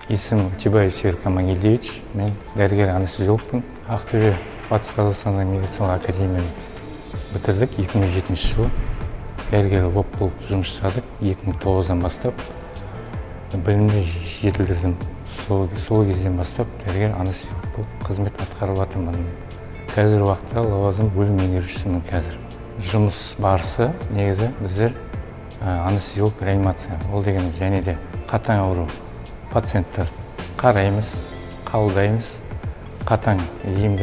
Есімім Тибаев Серік Амангелдиевич, мен дәрігер-анестезиологпын. Ақтөбе Батыс Қазақстан медициналық академияны бітірдік 2007 жылы. Дәрігер болып жұмыс жасадық 2009-дан бастап. Білімді жетілдірдім. Сол кезден бастап дәрігер-анестезиолог болып қызмет атқарып жатырмын. Қазір уақытта лауазым бөлім меңгерушісімін қазір. Жұмыс барысы негізі біздер анестезиолог реанимация. Ол деген және де қатаң ауру пациенттер қараймыз, қабылдаймыз, қатаң ем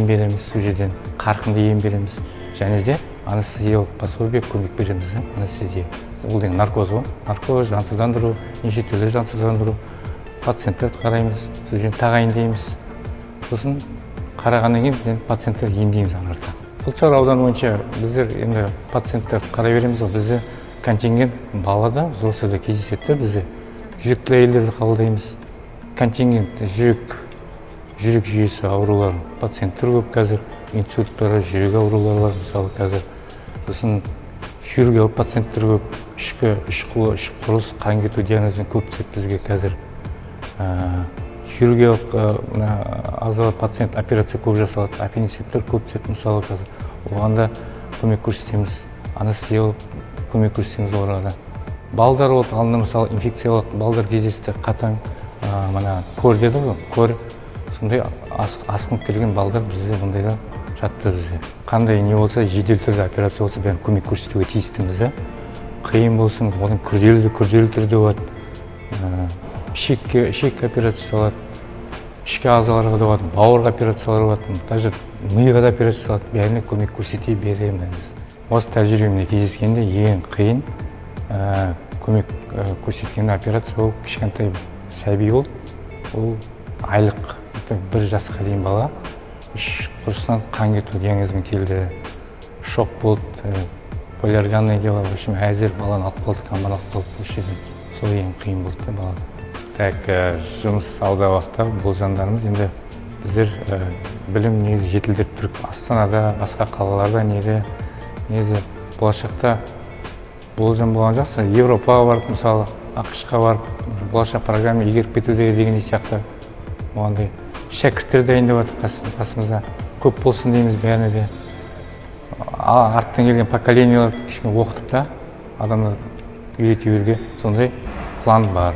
береміз, сол жерден қарқынды ем береміз. Және де анестезиолог пособие көмек береміз. Анестезия. Ол деген наркоз ғой. Наркоз, жансыздандыру, неше түрлі жансыздандыру. Пациенттерді қараймыз, сол жерден тағайындаймыз. Сосын қарағаннан кейін пациенттер емдейміз аңырта. Құлсары ауданы бойынша біздер енді пациенттерді қарай береміз. Бізде контингент балада, взрослыйда кездеседі. Бізде жүректі әйелдерді қабылдаймыз. Контингент жүрек жүйесі аурулар пациенттер көп қазір. Инсульттары, жүрек аурулары бар мысалы қазір. Сосын хирургиялық пациенттер көп. Іш құрылыс, қан кету диагнозын көп түседі бізге қазір. Хирургиялық ағзалы пациент операция көп жасалады. Аппендициттер көп түседі мысалы қазір. Оғанда көмек көрсетеміз. Анестезиолог көмек көрсетеміз оларға. Балдар болды, алында мысалы инфекциялық балдар кездесті, қатаң көр деді ғой, көр. Сондай асқынып келген балдар бізде бұндайда жатты бізде. Қандай не болса, жедел түрде операция болса, бәрін көмек көрсетуге тиістіміз. Қиын болсын, одан күрделі түрде болады. Ішек операция салады, ішкі ағзаларға да болады, бауырға операциялар болады, даже миға да операция салады, бәріне көмек көрсете береміз. Осы тәжірибемде кездескенде ең қиын көмек көрсеткен операция ол кішкентай сәби ол айлық, 1 жасқа дейін бала. Іш құрысынан қан кету диагнозымен келді, шок болды, полиорганный дела, в общем, әзір баланы алып қалдық, аман алып қалдық. Сол ең қиын болды бала. Так, жұмыс алда уақытта болжамдарымыз енді біздер білім негізі жетілдіріп тұрып, Астанада, басқа қалаларда негізі болашақта болжам болған жақсы. Европаға барып, мысалы, ақш-қа барып, болашақ программа игеріп кетуде деген сияқты. Оғандай шәкірттер дайындап жатыр қасымызда. Көп болсын дейміз бәріне де. Арттан келген поколенияларды кішкене оқытып та, адамдар үйрете беруге сондай план бар.